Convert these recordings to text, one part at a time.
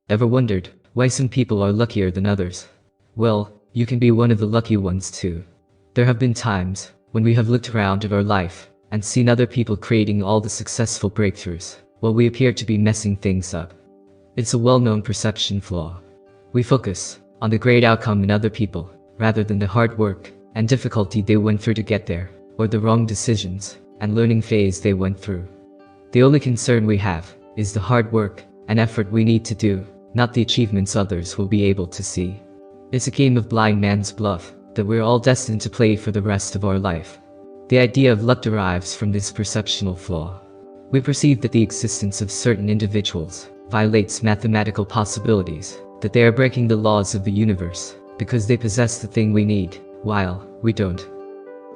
Ever wondered why some people are luckier than others? Well, you can be one of the lucky ones too. There have been times when we have looked around at our life and seen other people creating all the successful breakthroughs, while we appear to be messing things up. It's a well-known perception flaw. We focus on the great outcome in other people, rather than the hard work and difficulty they went through to get there, or the wrong decisions and learning phase they went through. The only concern we have is the hard work and effort we need to do, not the achievements others will be able to see. It's a game of blind man's bluff that we're all destined to play for the rest of our life. The idea of luck derives from this perceptual flaw. We perceive that the existence of certain individuals violates mathematical possibilities, that they are breaking the laws of the universe because they possess the thing we need, while we don't.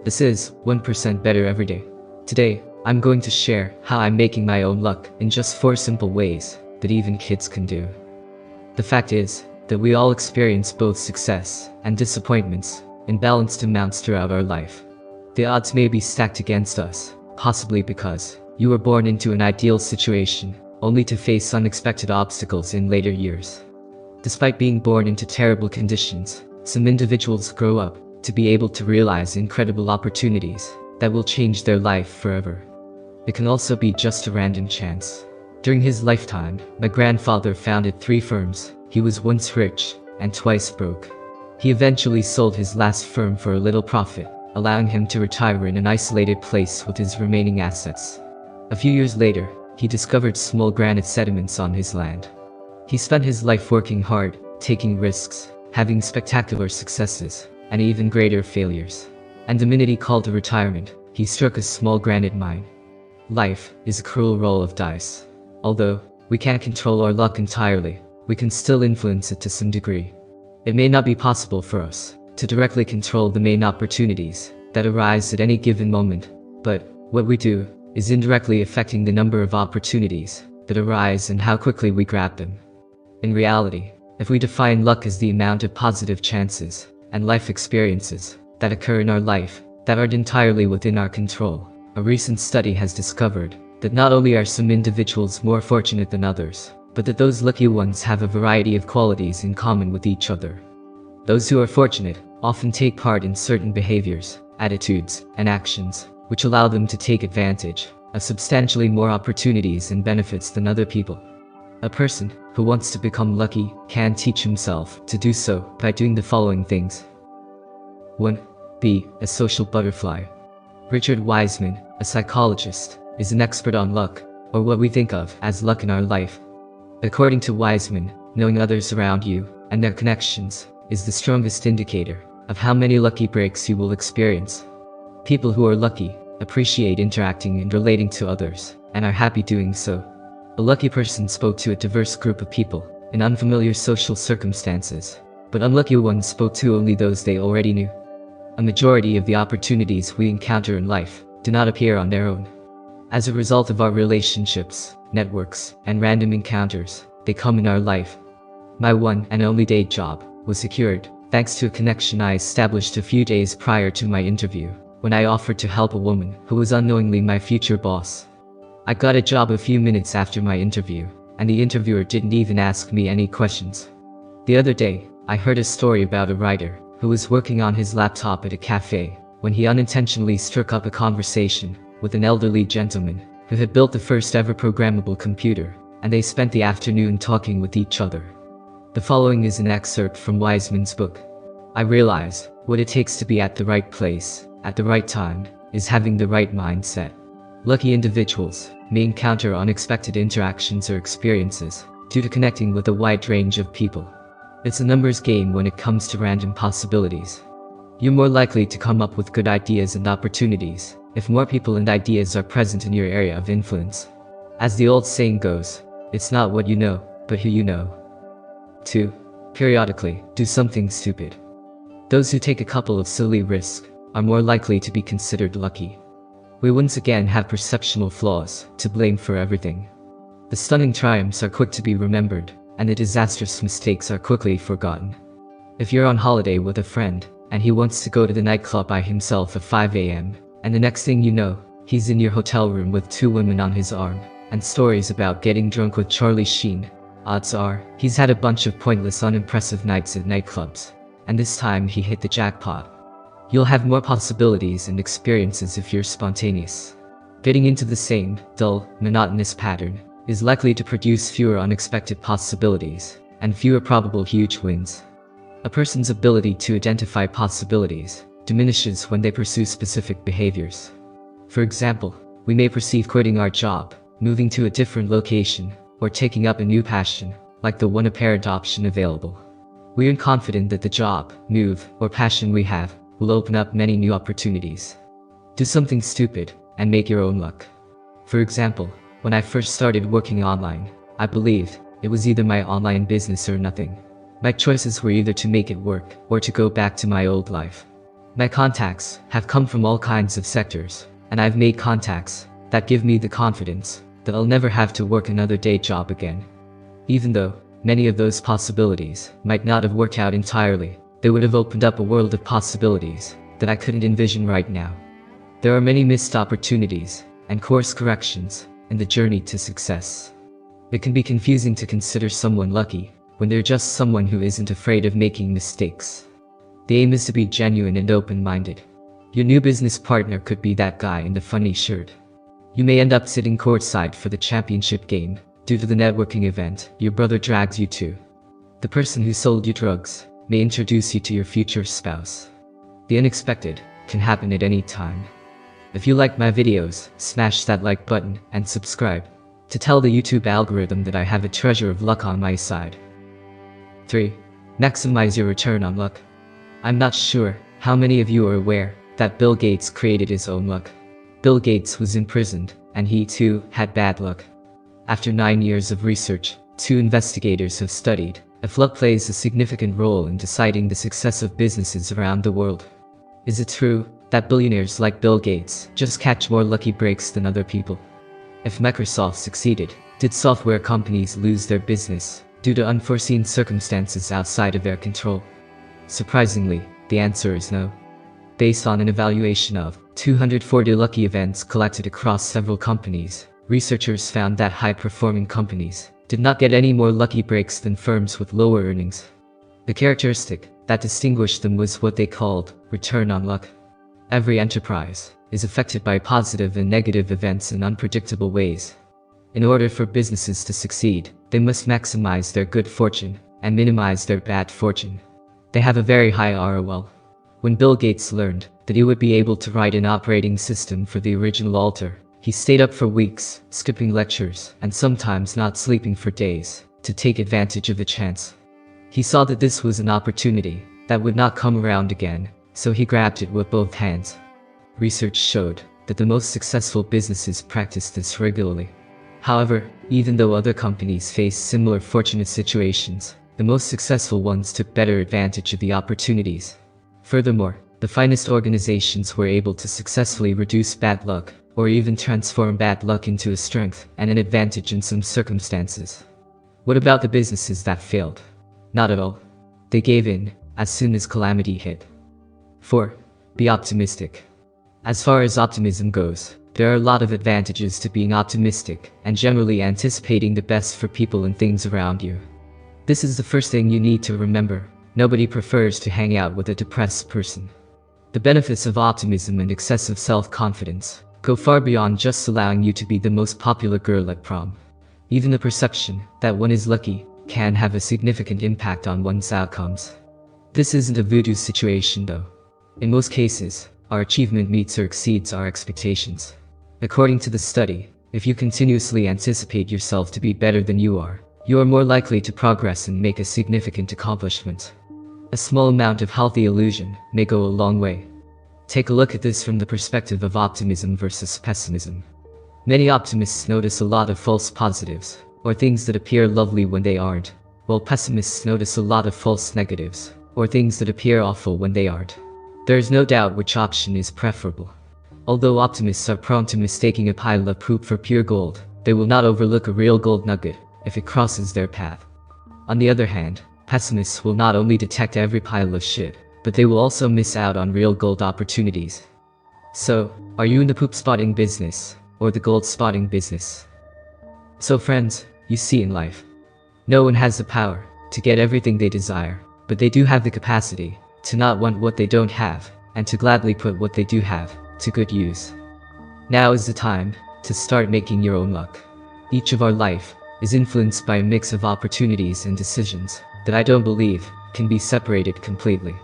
This is 1% better every day. Today, I'm going to share how I'm making my own luck in just 4 simple ways that even kids can do. The fact is that we all experience both success and disappointments in balanced amounts throughout our life. The odds may be stacked against us, possibly because you were born into an ideal situation, only to face unexpected obstacles in later years. Despite being born into terrible conditions, some individuals grow up to be able to realize incredible opportunities that will change their life forever. It can also be just a random chance. During his lifetime, my grandfather founded 3 firms. He was once rich and twice broke. He eventually sold his last firm for a little profit, allowing him to retire in an isolated place with his remaining assets. A few years later, he discovered small granite sediments on his land. He spent his life working hard, taking risks, having spectacular successes, and even greater failures. And the minute he called to retirement, he struck a small granite mine. Life is a cruel roll of dice. Although we can't control our luck entirely, we can still influence it to some degree. It may not be possible for us to directly control the main opportunities that arise at any given moment, but what we do is indirectly affecting the number of opportunities that arise and how quickly we grab them. In reality, if we define luck as the amount of positive chances and life experiences that occur in our life that aren't entirely within our control, a recent study has discovered that not only are some individuals more fortunate than others, but that those lucky ones have a variety of qualities in common with each other. Those who are fortunate often take part in certain behaviors, attitudes, and actions, which allow them to take advantage of substantially more opportunities and benefits than other people. A person who wants to become lucky can teach himself to do so by doing the following things. 1. Be a social butterfly. Richard Wiseman, a psychologist, is an expert on luck, or what we think of as luck in our life. According to Wiseman, knowing others around you and their connections is the strongest indicator of how many lucky breaks you will experience. People who are lucky appreciate interacting and relating to others, and are happy doing so. A lucky person spoke to a diverse group of people in unfamiliar social circumstances, but unlucky ones spoke to only those they already knew. A majority of the opportunities we encounter in life do not appear on their own. As a result of our relationships, networks, and random encounters, they come in our life. My one and only day job was secured thanks to a connection I established a few days prior to my interview, when I offered to help a woman who was unknowingly my future boss. I got a job a few minutes after my interview, and the interviewer didn't even ask me any questions. The other day, I heard a story about a writer who was working on his laptop at a cafe when he unintentionally struck up a conversation with an elderly gentleman who had built the first ever programmable computer, and they spent the afternoon talking with each other. The following is an excerpt from Wiseman's book. I realize what it takes to be at the right place, at the right time, is having the right mindset. Lucky individuals may encounter unexpected interactions or experiences due to connecting with a wide range of people. It's a numbers game when it comes to random possibilities. You're more likely to come up with good ideas and opportunities if more people and ideas are present in your area of influence. As the old saying goes, it's not what you know, but who you know. 2. Periodically, do something stupid. Those who take a couple of silly risks are more likely to be considered lucky. We once again have perceptual flaws to blame for everything. The stunning triumphs are quick to be remembered, and the disastrous mistakes are quickly forgotten. If you're on holiday with a friend, and he wants to go to the nightclub by himself at 5 a.m., and the next thing you know, he's in your hotel room with 2 women on his arm, and stories about getting drunk with Charlie Sheen, odds are, he's had a bunch of pointless unimpressive nights at nightclubs, and this time he hit the jackpot. You'll have more possibilities and experiences if you're spontaneous. Getting into the same, dull, monotonous pattern is likely to produce fewer unexpected possibilities and fewer probable huge wins. A person's ability to identify possibilities diminishes when they pursue specific behaviors. For example, we may perceive quitting our job, moving to a different location, or taking up a new passion, like the one apparent option available. We are confident that the job, move, or passion we have will open up many new opportunities. Do something stupid and make your own luck. For example, when I first started working online, I believed it was either my online business or nothing. My choices were either to make it work or to go back to my old life. My contacts have come from all kinds of sectors, and I've made contacts that give me the confidence that I'll never have to work another day job again. Even though many of those possibilities might not have worked out entirely, they would have opened up a world of possibilities that I couldn't envision right now. There are many missed opportunities and course corrections in the journey to success. It can be confusing to consider someone lucky when they're just someone who isn't afraid of making mistakes. The aim is to be genuine and open-minded. Your new business partner could be that guy in the funny shirt. You may end up sitting courtside for the championship game due to the networking event your brother drags you to. The person who sold you drugs may introduce you to your future spouse. The unexpected can happen at any time. If you like my videos, smash that like button and subscribe to tell the YouTube algorithm that I have a treasure of luck on my side. 3. Maximize your return on luck. I'm not sure how many of you are aware that Bill Gates created his own luck. Bill Gates was imprisoned, and he too had bad luck. After 9 years of research, 2 investigators have studied if luck plays a significant role in deciding the success of businesses around the world. Is it true that billionaires like Bill Gates just catch more lucky breaks than other people? If Microsoft succeeded, did software companies lose their business due to unforeseen circumstances outside of their control? Surprisingly, the answer is no. Based on an evaluation of 240 lucky events collected across several companies, researchers found that high-performing companies did not get any more lucky breaks than firms with lower earnings. The characteristic that distinguished them was what they called return on luck. Every enterprise is affected by positive and negative events in unpredictable ways. In order for businesses to succeed, they must maximize their good fortune and minimize their bad fortune. They have a very high ROL. When Bill Gates learned that he would be able to write an operating system for the original Altair, he stayed up for weeks, skipping lectures, and sometimes not sleeping for days, to take advantage of the chance. He saw that this was an opportunity that would not come around again, so he grabbed it with both hands. Research showed that the most successful businesses practiced this regularly. However, even though other companies faced similar fortunate situations, the most successful ones took better advantage of the opportunities. Furthermore, the finest organizations were able to successfully reduce bad luck, or even transform bad luck into a strength and an advantage in some circumstances. What about the businesses that failed? Not at all. They gave in as soon as calamity hit. 4. Be optimistic. As far as optimism goes, there are a lot of advantages to being optimistic and generally anticipating the best for people and things around you. This is the first thing you need to remember. Nobody prefers to hang out with a depressed person. The benefits of optimism and excessive self-confidence go far beyond just allowing you to be the most popular girl at prom. Even the perception that one is lucky can have a significant impact on one's outcomes. This isn't a voodoo situation though. In most cases, our achievement meets or exceeds our expectations. According to the study, if you continuously anticipate yourself to be better than you are more likely to progress and make a significant accomplishment. A small amount of healthy illusion may go a long way. Take a look at this from the perspective of optimism versus pessimism. Many optimists notice a lot of false positives, or things that appear lovely when they aren't, while pessimists notice a lot of false negatives, or things that appear awful when they aren't. There is no doubt which option is preferable. Although optimists are prone to mistaking a pile of poop for pure gold, they will not overlook a real gold nugget if it crosses their path. On the other hand, pessimists will not only detect every pile of shit, but they will also miss out on real gold opportunities. So, are you in the poop spotting business, or the gold spotting business? So friends, you see in life, No one has the power to get everything they desire, but they do have the capacity to not want what they don't have, and to gladly put what they do have to good use. Now is the time to start making your own luck. Each of our life is influenced by a mix of opportunities and decisions that I don't believe can be separated completely.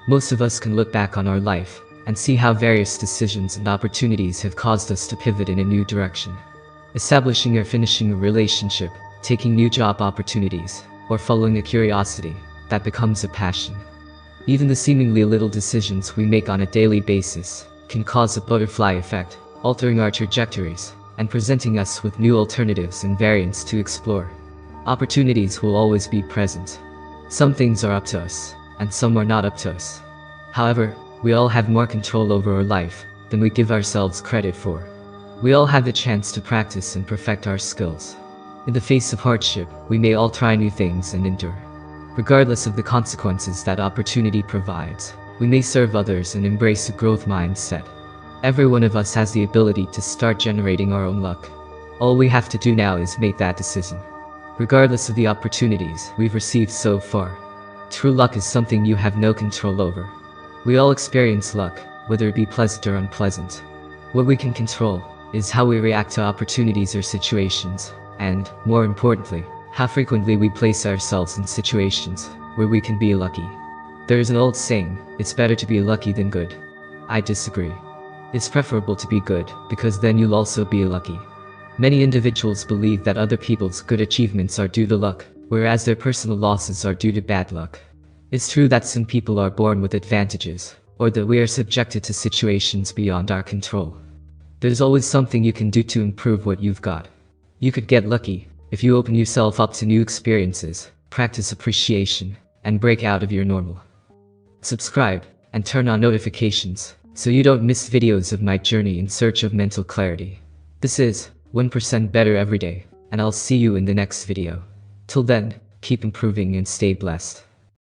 Most of us can look back on our life and see how various decisions and opportunities have caused us to pivot in a new direction. Establishing or finishing a relationship, taking new job opportunities, or following a curiosity that becomes a passion. Even the seemingly little decisions we make on a daily basis can cause a butterfly effect, altering our trajectories and presenting us with new alternatives and variants to explore. Opportunities will always be present. Some things are up to us, and some are not up to us. However, we all have more control over our life than we give ourselves credit for. We all have the chance to practice and perfect our skills. In the face of hardship, we may all try new things and endure. Regardless of the consequences that opportunity provides, we may serve others and embrace a growth mindset. Every one of us has the ability to start generating our own luck. All we have to do now is make that decision. Regardless of the opportunities we've received so far, true luck is something you have no control over. We all experience luck, whether it be pleasant or unpleasant. What we can control is how we react to opportunities or situations, and, more importantly, how frequently we place ourselves in situations where we can be lucky. There is an old saying, it's better to be lucky than good. I disagree. It's preferable to be good, because then you'll also be lucky. Many individuals believe that other people's good achievements are due to luck, whereas their personal losses are due to bad luck. It's true that some people are born with advantages, or that we are subjected to situations beyond our control. There's always something you can do to improve what you've got. You could get lucky if you open yourself up to new experiences, practice appreciation, and break out of your normal. Subscribe and turn on notifications so you don't miss videos of my journey in search of mental clarity. This is 1% Better Every Day, and I'll see you in the next video. Till then, keep improving and stay blessed.